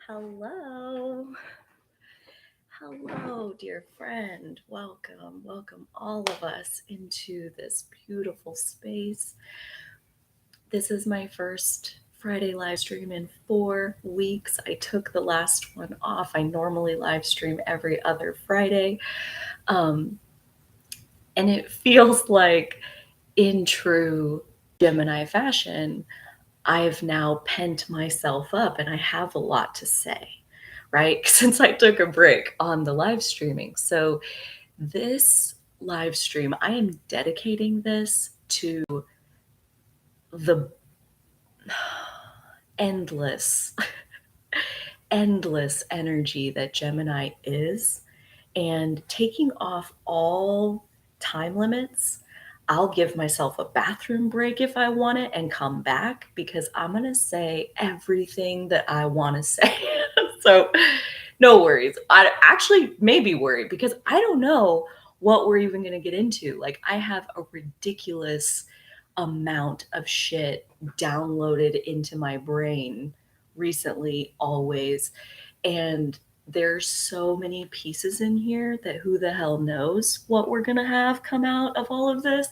Hello. Hello, dear friend. Welcome all of us into this beautiful space. This is my first Friday live stream in 4 weeks. I took the last one off. I normally live stream every other Friday. And it feels like, in true Gemini fashion, I've now pent myself up and I have a lot to say, right? Since I took a break on the live streaming. So, this live stream, I am dedicating this to the endless, endless energy that Gemini is, and taking off all time limits. I'll give myself a bathroom break if I want it and come back because I'm going to say everything that I want to say. So, no worries. I actually may be worried because I don't know what we're even going to get into. Like, I have a ridiculous amount of shit downloaded into my brain recently, always. And there's so many pieces in here that who the hell knows what we're going to have come out of all of this.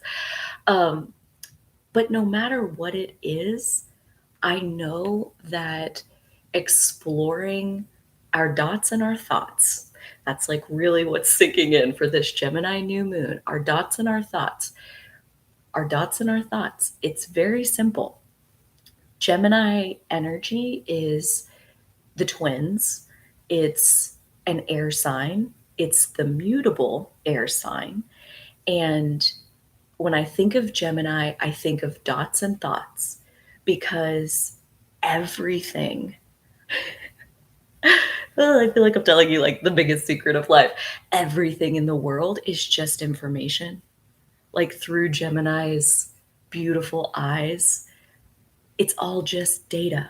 But no matter what it is, I know that exploring our dots and our thoughts, that's like really what's sinking in for this Gemini new moon. Our dots and our thoughts. Our dots and our thoughts. It's very simple. Gemini energy is the twins. It's an air sign. It's the mutable air sign. And when I think of Gemini, I think of dots and thoughts because everything, oh, I feel like I'm telling you like the biggest secret of life. Everything in the world is just information. Like through Gemini's beautiful eyes, it's all just data.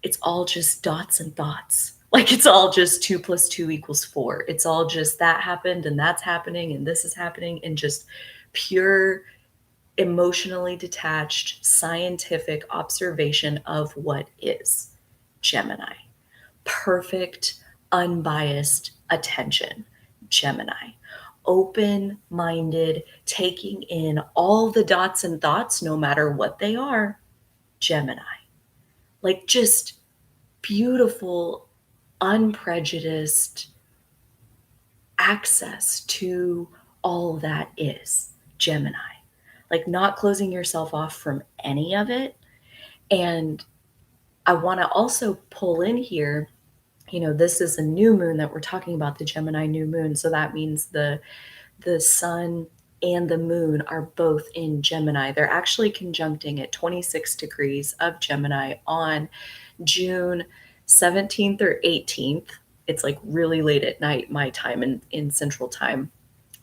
It's all just dots and thoughts. Like it's all just 2 + 2 = 4. It's all just that happened and that's happening and this is happening, and just pure emotionally detached scientific observation of what is Gemini. Perfect, unbiased attention, Gemini. Open minded, taking in all the dots and thoughts, no matter what they are, Gemini. Like just beautiful, unprejudiced access to all that is Gemini. Like not closing yourself off from any of it. And I want to also pull in here, this is a new moon that we're talking about, the Gemini new moon. So that means the sun and the moon are both in Gemini. They're actually conjuncting at 26 degrees of Gemini on June 17th or 18th. It's like really late at night, my time in Central Time,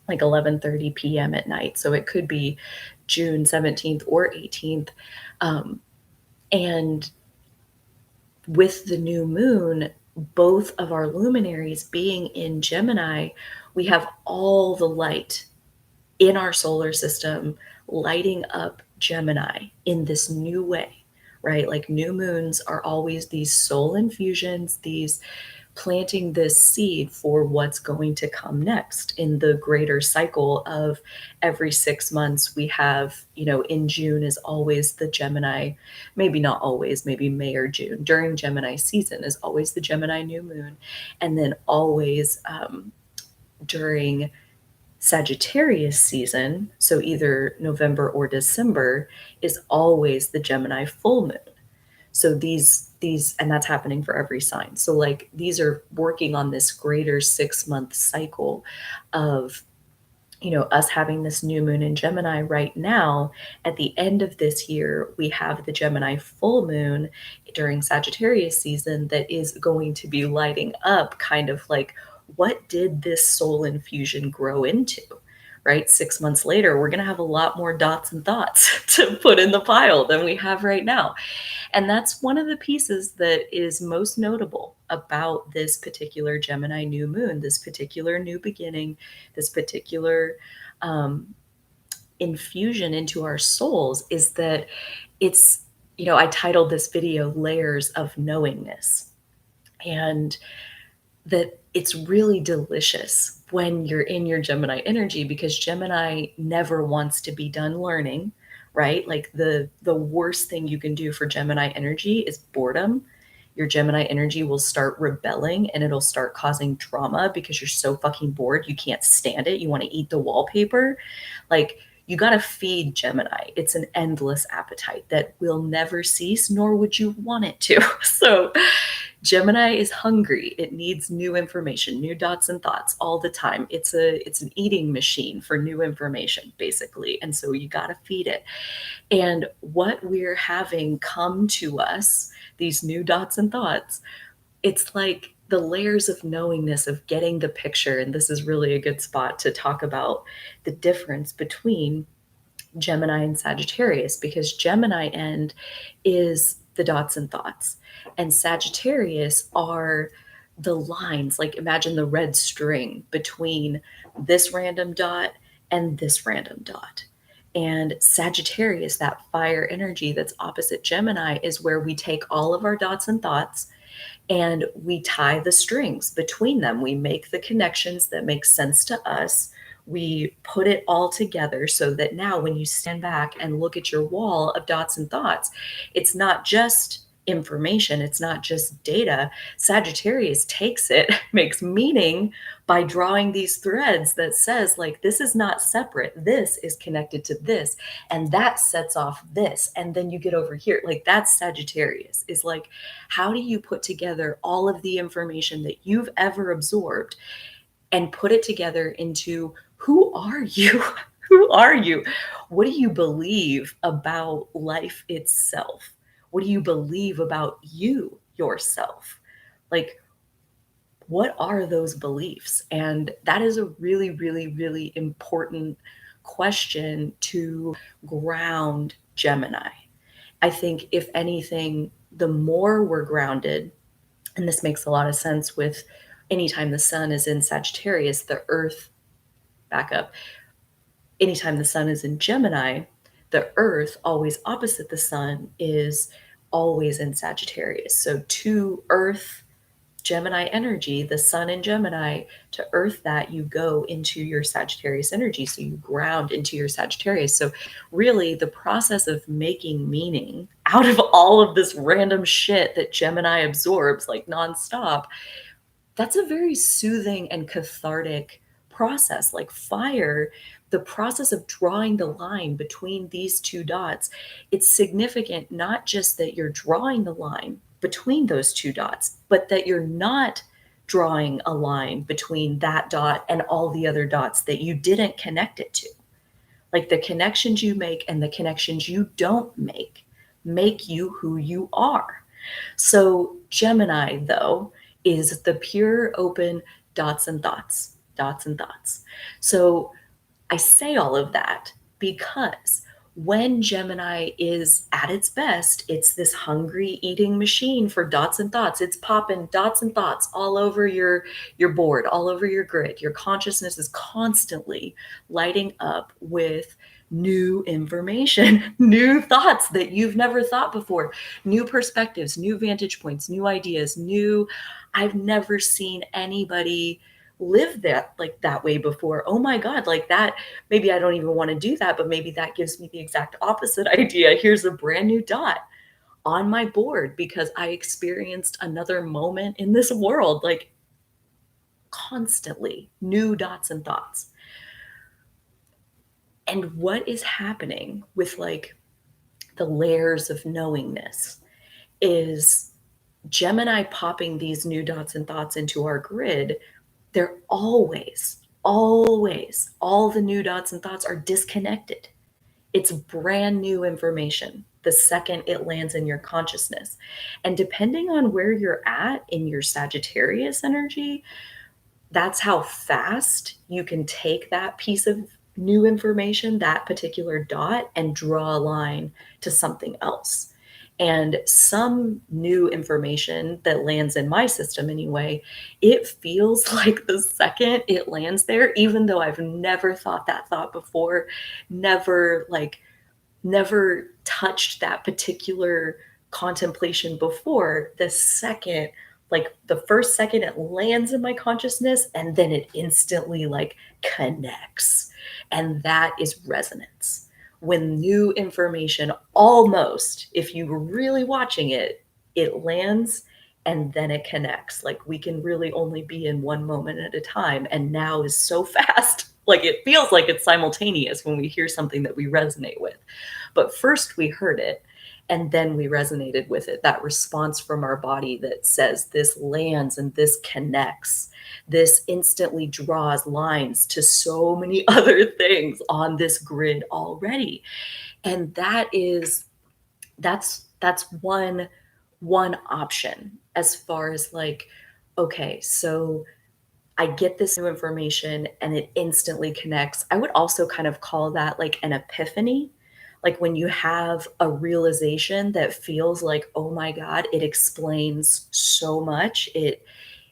like 11:30 p.m. at night. So it could be June 17th or 18th. And with the new moon, both of our luminaries being in Gemini, we have all the light in our solar system lighting up Gemini in this new way, right? Like new moons are always these soul infusions, these planting this seed for what's going to come next in the greater cycle of every 6 months. We have, in June is always the Gemini, maybe not always, maybe May or June, during Gemini season is always the Gemini new moon. And then always during Sagittarius season, so either November or December, is always the Gemini full moon. So these and that's happening for every sign. So like these are working on this greater 6-month cycle of us having this new moon in Gemini right now. At the end of this year, we have the Gemini full moon during Sagittarius season that is going to be lighting up kind of like, what did this soul infusion grow into? Right? 6 months later, we're going to have a lot more dots and thoughts to put in the pile than we have right now. And that's one of the pieces that is most notable about this particular Gemini new moon, this particular new beginning, this particular infusion into our souls, is that it's, I titled this video Layers of Knowingness. and that it's really delicious when you're in your Gemini energy, because Gemini never wants to be done learning, right? Like the worst thing you can do for Gemini energy is boredom. Your Gemini energy will start rebelling and it'll start causing drama because you're so fucking bored. You can't stand it. You want to eat the wallpaper. Like, you got to feed Gemini. It's an endless appetite that will never cease, nor would you want it to. So, Gemini is hungry. It needs new information, new dots and thoughts all the time. It's an eating machine for new information, basically. And so you got to feed it. And what we're having come to us, these new dots and thoughts, it's like the layers of knowingness of getting the picture. And this is really a good spot to talk about the difference between Gemini and Sagittarius, because Gemini end is the dots and thoughts, and Sagittarius are the lines. Like, imagine the red string between this random dot and this random dot. And Sagittarius, that fire energy that's opposite Gemini, is where we take all of our dots and thoughts and we tie the strings between them. We make the connections that make sense to us. We put it all together so that now when you stand back and look at your wall of dots and thoughts, it's not just information, it's not just data. Sagittarius takes it, makes meaning by drawing these threads that says, like, this is not separate. This is connected to this, and that sets off this. And then you get over here. Like, that's Sagittarius, is like, how do you put together all of the information that you've ever absorbed and put it together into, who are you? Who are you? What do you believe about life itself? What do you believe about you, yourself? Like, what are those beliefs? And that is a really, really, really important question to ground Gemini. I think, if anything, the more we're grounded, and this makes a lot of sense with anytime the sun is in Sagittarius, the earth, back up, anytime the sun is in Gemini, the earth, always opposite the sun, is always in Sagittarius. So to earth Gemini energy, the sun in Gemini, to earth that, you go into your Sagittarius energy. So you ground into your Sagittarius. So really, the process of making meaning out of all of this random shit that Gemini absorbs like nonstop, that's a very soothing and cathartic process. Like fire, the process of drawing the line between these two dots, it's significant not just that you're drawing the line between those two dots, but that you're not drawing a line between that dot and all the other dots that you didn't connect it to. Like, the connections you make and the connections you don't make you who you are. So Gemini, though, is the pure open dots and thoughts, dots and thoughts. So I say all of that because when Gemini is at its best, it's this hungry eating machine for dots and thoughts. It's popping dots and thoughts all over your board, all over your grid. Your consciousness is constantly lighting up with new information, new thoughts that you've never thought before, new perspectives, new vantage points, new ideas, new, I've never seen anybody live that like that way before. Oh my God, like that, maybe I don't even want to do that, but maybe that gives me the exact opposite idea. Here's a brand new dot on my board because I experienced another moment in this world. Like, constantly new dots and thoughts. And what is happening with like the layers of knowingness is Gemini popping these new dots and thoughts into our grid. They're always, always, all the new dots and thoughts are disconnected. It's brand new information the second it lands in your consciousness. And depending on where you're at in your Sagittarius energy, that's how fast you can take that piece of new information, that particular dot, and draw a line to something else. And some new information that lands in my system anyway, it feels like the second it lands there, even though I've never thought that thought before, never touched that particular contemplation before, the second like the first second it lands in my consciousness, and then it instantly like connects. And that is resonance. When new information almost, if you were really watching it, it lands and then it connects. Like we can really only be in one moment at a time. And now is so fast. Like it feels like it's simultaneous when we hear something that we resonate with. But first we heard it and then we resonated with it. That response from our body that says this lands and this connects. This instantly draws lines to so many other things on this grid already. And that's one option as far as like, okay, so I get this new information and it instantly connects. I would also kind of call that like an epiphany. Like when you have a realization that feels like, oh my God, it explains so much. It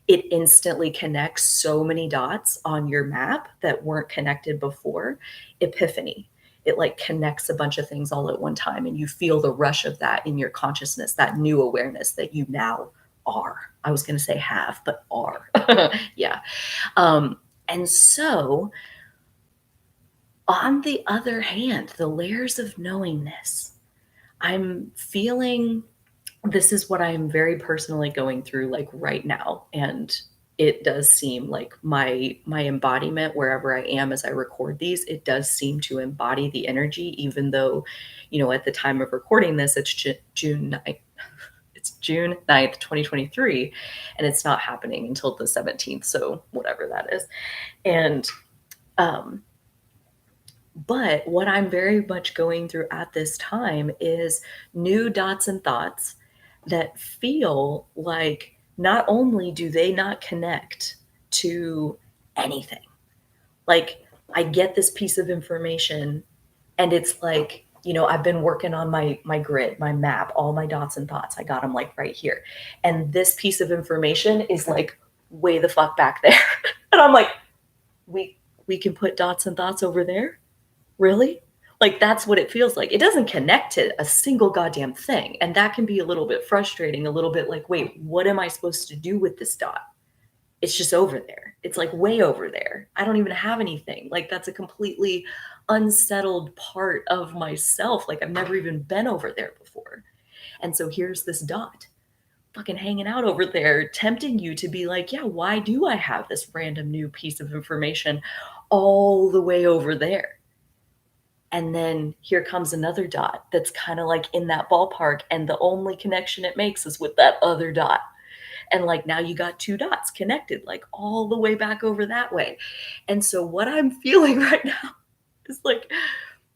instantly connects so many dots on your map that weren't connected before. Epiphany. It like connects a bunch of things all at one time and you feel the rush of that in your consciousness, that new awareness that you now are. I was going to say have, but are. Yeah. And so, on the other hand, the layers of knowingness, I'm feeling this is what I'm very personally going through like right now. And it does seem like my embodiment wherever I am as I record these, it does seem to embody the energy, even though, at the time of recording this, it's June 9th. It's June 9th, 2023, and it's not happening until the 17th. So whatever that is. And um, but what I'm very much going through at this time is new dots and thoughts that feel like not only do they not connect to anything, like I get this piece of information and it's like, I've been working on my grid, my map, all my dots and thoughts. I got them like right here. And this piece of information is like way the fuck back there. And I'm like, we can put dots and thoughts over there? Really? Like that's what it feels like. It doesn't connect to a single goddamn thing. And that can be a little bit frustrating, a little bit like, wait, what am I supposed to do with this dot? It's just over there. It's like way over there. I don't even have anything. Like that's a completely unsettled part of myself. Like I've never even been over there before. And so here's this dot fucking hanging out over there, tempting you to be like, yeah, why do I have this random new piece of information all the way over there? And then here comes another dot that's kind of like in that ballpark. And the only connection it makes is with that other dot. And like now you got two dots connected, like all the way back over that way. And so what I'm feeling right now is like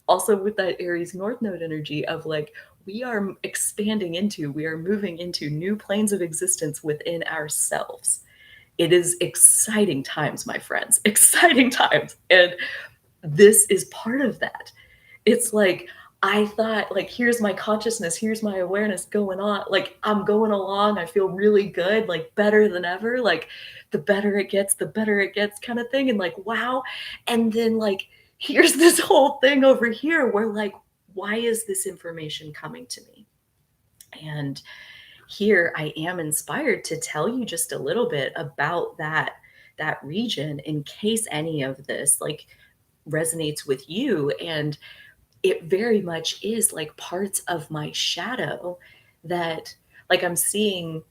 also with that Aries North Node energy of like, we are we are moving into new planes of existence within ourselves. It is exciting times, my friends, exciting times. And this is part of that. It's like, I thought, like, here's my consciousness, here's my awareness going on. Like, I'm going along. I feel really good, like, better than ever. Like, the better it gets, kind of thing. And, like, wow. And then, like, here's this whole thing over here where, like, why is this information coming to me? And here I am inspired to tell you just a little bit about that region in case any of this, like, resonates with you. And it very much is like parts of my shadow that like I'm seeing,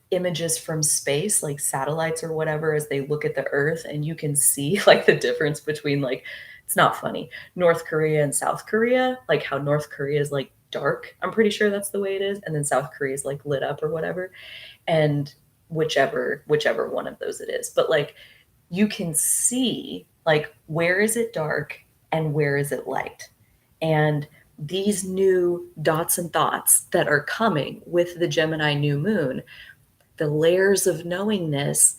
images from space, like satellites or whatever, as they look at the earth and you can see like the difference between like, it's not funny, North Korea and South Korea, like how North Korea is like dark. I'm pretty sure that's the way it is. And then South Korea is like lit up or whatever. And whichever one of those it is. But like you can see like where is it dark and where is it light? And these new dots and thoughts that are coming with the Gemini new moon, the layers of knowingness,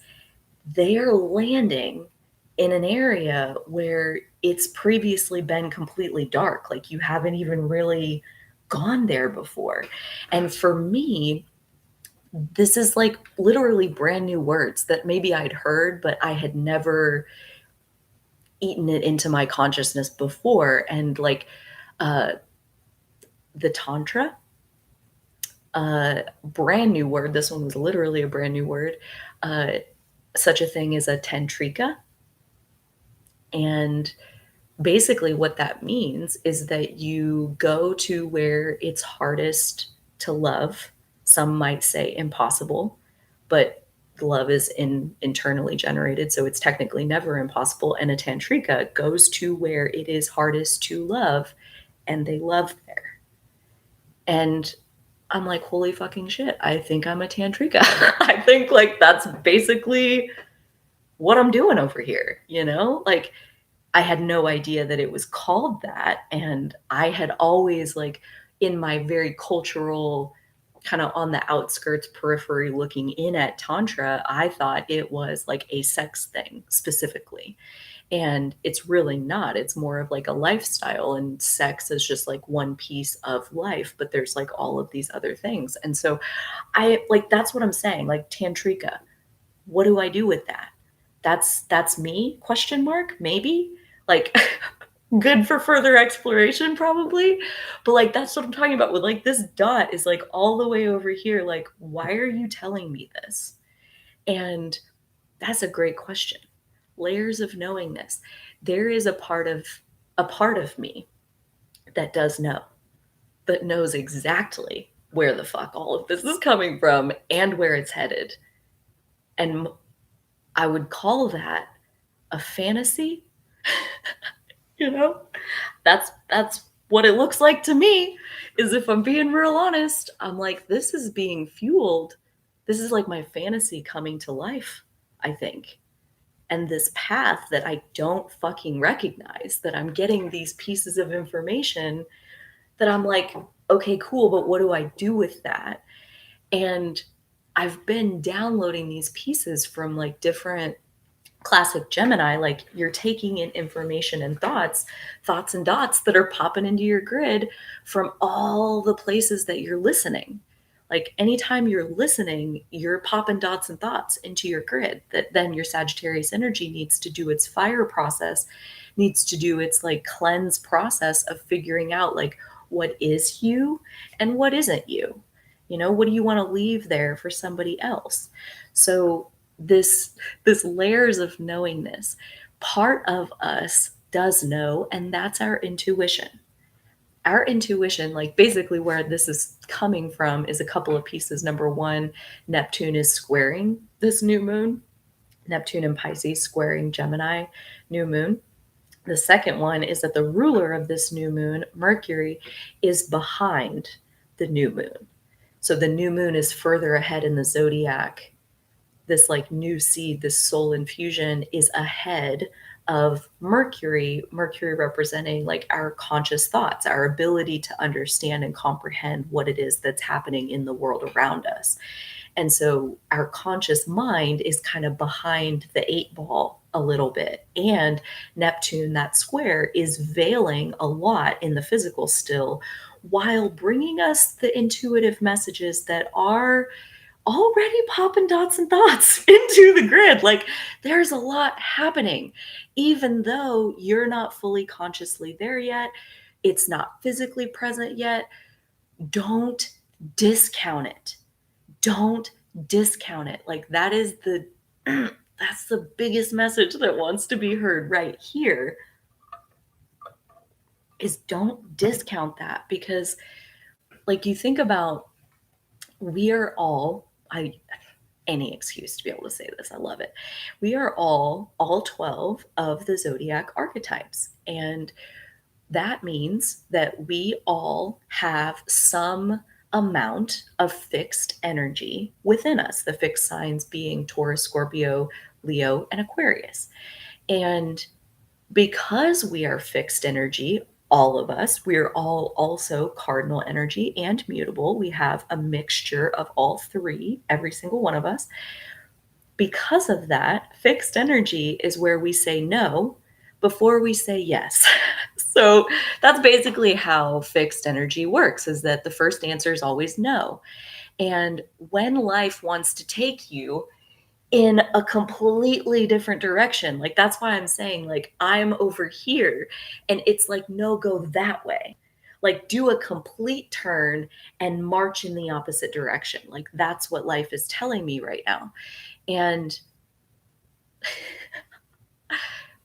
they're landing in an area where it's previously been completely dark. Like you haven't even really gone there before. And for me, this is like literally brand new words that maybe I'd heard, but I had never eaten it into my consciousness before. And like, the Tantra, brand new word. This one was literally a brand new word. Uh, Such a thing as a tantrika. And basically, what that means is that you go to where it's hardest to love. Some might say impossible, but love is internally generated, so it's technically never impossible. And a tantrika goes to where it is hardest to love, and they love there. And I'm like, holy fucking shit, I think I'm a tantrika. I think like that's basically what I'm doing over here, you know? Like I had no idea that it was called that. And I had always, like, in my very cultural, kind of on the outskirts, periphery looking in at Tantra, I thought it was like a sex thing specifically. And it's really not. It's more of like a lifestyle, and sex is just like one piece of life, but there's like all of these other things. And so I like, that's what I'm saying, like tantrika. What do I do with that? That's me? Question mark? Maybe? Like good for further exploration probably. But like that's what I'm talking about with like this dot is like all the way over here. Like, why are you telling me this? And that's a great question. Layers of knowingness. There is a part of me that does know, that knows exactly where the fuck all of this is coming from and where it's headed. And I would call that a fantasy. You know, that's what it looks like to me. Is, if I'm being real honest, I'm like, this is being fueled. This is like my fantasy coming to life, I think. And this path that I don't fucking recognize, that I'm getting these pieces of information that I'm like, okay, cool, but what do I do with that? And I've been downloading these pieces from like different classic Gemini, like you're taking in information and thoughts and dots that are popping into your grid from all the places that you're listening. Like anytime you're listening, you're popping dots and thoughts into your grid that then your Sagittarius energy needs to do its fire process, needs to do its like cleanse process of figuring out like what is you and what isn't you. You know, what do you want to leave there for somebody else? So this layers of knowingness, part of us does know, and that's our intuition. Our intuition, like basically where this is coming from, is a couple of pieces. Number one, Neptune is squaring this new moon. Neptune in Pisces squaring Gemini new moon. The second one is that the ruler of this new moon, Mercury, is behind the new moon. So the new moon is further ahead in the zodiac. This like new seed, this soul infusion is ahead of Mercury representing like our conscious thoughts, our ability to understand and comprehend what it is that's happening in the world around us. And so our conscious mind is kind of behind the eight ball a little bit. And Neptune, that square, is veiling a lot in the physical still, while bringing us the intuitive messages that are already popping dots and thoughts into the grid. Like there's a lot happening, even though you're not fully consciously there yet. It's not physically present yet. Don't discount it. Don't discount it. Like that is the that's the biggest message that wants to be heard right here, is don't discount that. Because like you think about, we are all, I any excuse to be able to say this, I love it. We are all 12 of the zodiac archetypes. And that means that we all have some amount of fixed energy within us, the fixed signs being Taurus, Scorpio, Leo, and Aquarius. And because we are fixed energy, all of us, we're all also cardinal energy and mutable. We have a mixture of all three, every single one of us. Because of that, fixed energy is where we say no before we say yes. So that's basically how fixed energy works, is that the first answer is always no. And when life wants to take you in a completely different direction, like that's why I'm saying like I'm over here and it's like, no, go that way. like do a complete turn and march in the opposite direction. Like that's what life is telling me right now. And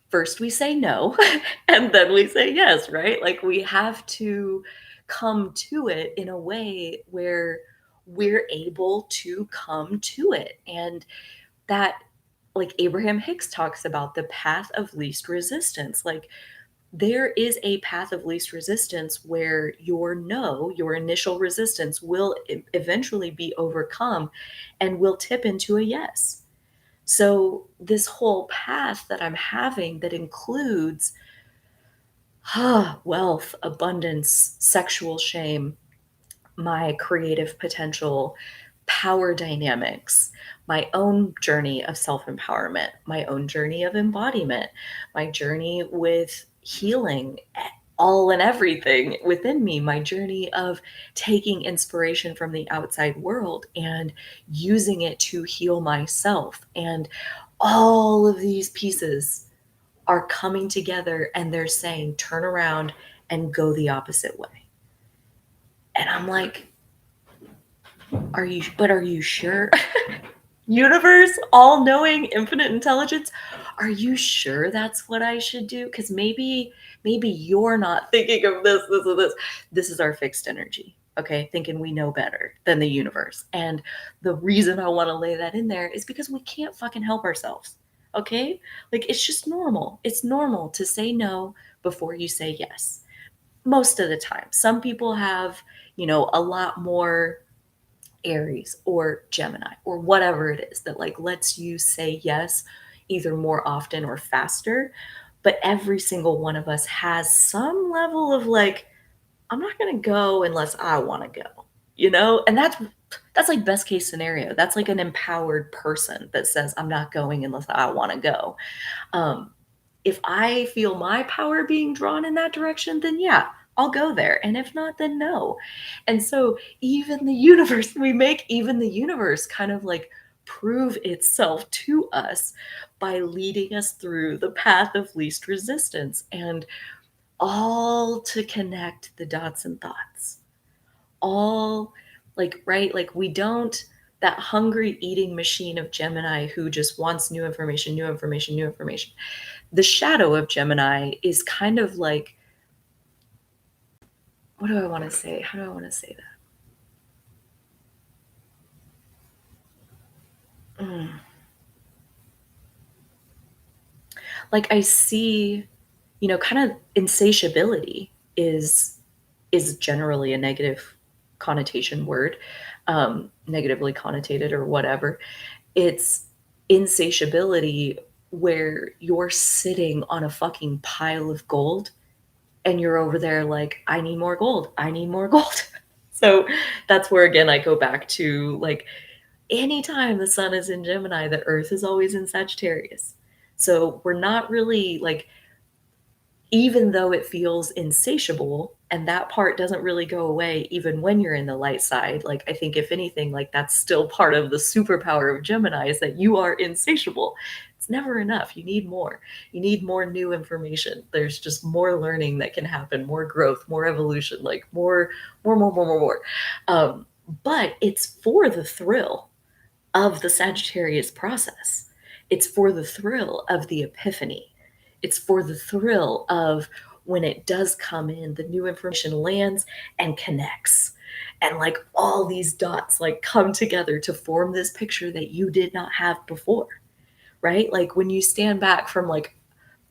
first we say no and then we say yes, right? Like we have to come to it in a way where we're able to come to it. And that, like Abraham Hicks talks about, the path of least resistance. Like there is a path of least resistance where your no, your initial resistance will eventually be overcome and will tip into a yes. So this whole path that I'm having that includes wealth, abundance, sexual shame, my creative potential, power dynamics, my own journey of self empowerment, my own journey of embodiment, my journey with healing, all and everything within me, my journey of taking inspiration from the outside world and using it to heal myself. And all of these pieces are coming together and they're saying, turn around and go the opposite way. And I'm like, are you sure? Universe, all knowing, infinite intelligence, are you sure that's what I should do? Because maybe you're not thinking of this or this. This is our fixed energy, okay? Thinking we know better than the universe. And the reason I want to lay that in there is because we can't fucking help ourselves, okay? Like it's just normal. It's normal to say no before you say yes. Most of the time. Some people have, a lot more Aries or Gemini or whatever it is that like lets you say yes either more often or faster. But every single one of us has some level of like, I'm not going to go unless I want to go, and that's like best case scenario. That's like an empowered person that says, I'm not going unless I want to go. Um, if I feel my power being drawn in that direction, then yeah, I'll go there. And if not, then no. And so even the universe, we make even the universe kind of like prove itself to us by leading us through the path of least resistance, and all to connect the dots and thoughts. All like, right? Like we don't, that hungry eating machine of Gemini who just wants new information, new information, new information. The shadow of Gemini is kind of like, what do I want to say? How do I want to say that? Like I see, kind of insatiability is generally a negative connotation word, negatively connotated or whatever. It's insatiability where you're sitting on a fucking pile of gold and you're over there like, I need more gold. I need more gold. So that's where, again, I go back to like, anytime the sun is in Gemini, the earth is always in Sagittarius. So we're not really like, even though it feels insatiable and that part doesn't really go away even when you're in the light side, like I think if anything, like that's still part of the superpower of Gemini, is that you are insatiable. It's never enough. You need more. You need more new information. There's just more learning that can happen, more growth, more evolution, like more. But it's for the thrill of the Sagittarius process. It's for the thrill of the epiphany. It's for the thrill of when it does come in, the new information lands and connects. And like all these dots like come together to form this picture that you did not have before, right? Like when you stand back from like,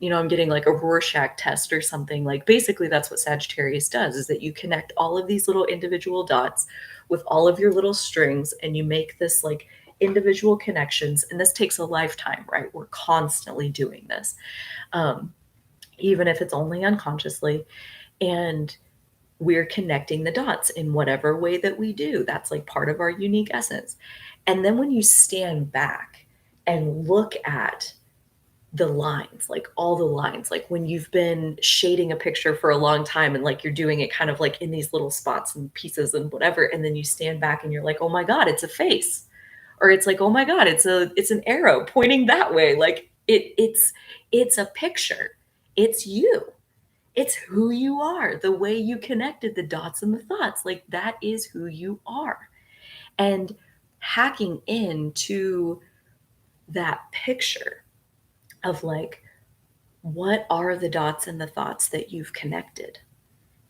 I'm getting like a Rorschach test or something. Like basically that's what Sagittarius does, is that you connect all of these little individual dots with all of your little strings and you make this like individual connections. And this takes a lifetime, right? We're constantly doing this, even if it's only unconsciously. And we're connecting the dots in whatever way that we do. That's like part of our unique essence. And then when you stand back and look at the lines, like all the lines, like when you've been shading a picture for a long time and like you're doing it kind of like in these little spots and pieces and whatever, and then you stand back and you're like, oh my God, it's a face. Or it's like, oh my God, it's an arrow pointing that way. Like it's a picture. It's you. It's who you are, the way you connected the dots and the thoughts, like, that is who you are. And hacking into that picture of, like, what are the dots and the thoughts that you've connected?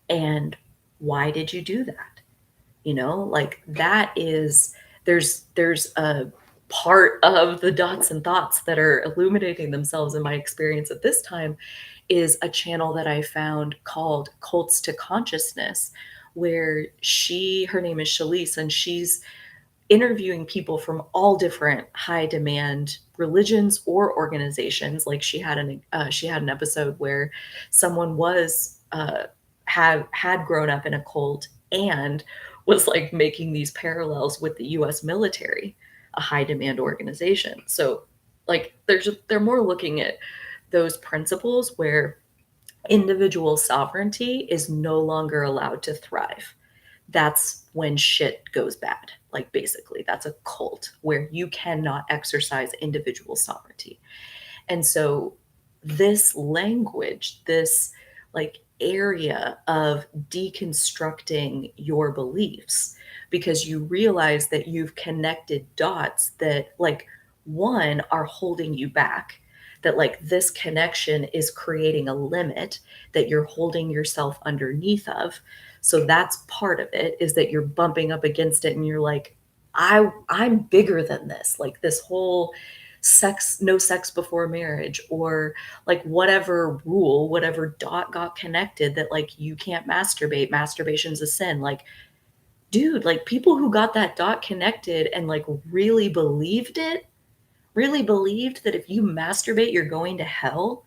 And why did you do that? You know, like, that is there's a part of the dots and thoughts that are illuminating themselves in my experience at this time is a channel that I found called Cults to Consciousness, where her name is Shalise, and she's interviewing people from all different high demand religions or organizations. Like, she had an episode where someone was had grown up in a cult and was like making these parallels with the US military, a high demand organization. So like they're more looking at those principles where individual sovereignty is no longer allowed to thrive. That's when shit goes bad. Like, basically, that's a cult where you cannot exercise individual sovereignty. And so, this language, this like area of deconstructing your beliefs, because you realize that you've connected dots that, like, one, are holding you back, that like this connection is creating a limit that you're holding yourself underneath of. So that's part of it, is that you're bumping up against it and you're like, I'm bigger than this. Like, this whole no sex before marriage, or like whatever rule, whatever dot got connected that like you can't masturbate, masturbation's a sin. Like, dude, like, people who got that dot connected and like really believed that if you masturbate you're going to hell,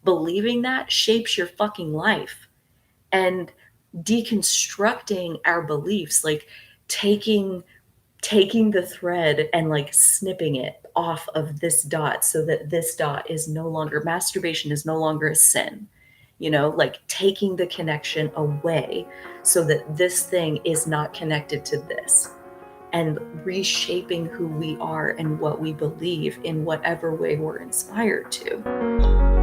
believing that shapes your fucking life. And deconstructing our beliefs, like taking taking the thread and like snipping it off of this dot so that this dot is no longer, masturbation is no longer a sin. You know, like taking the connection away so that this thing is not connected to this, and reshaping who we are and what we believe in whatever way we're inspired to.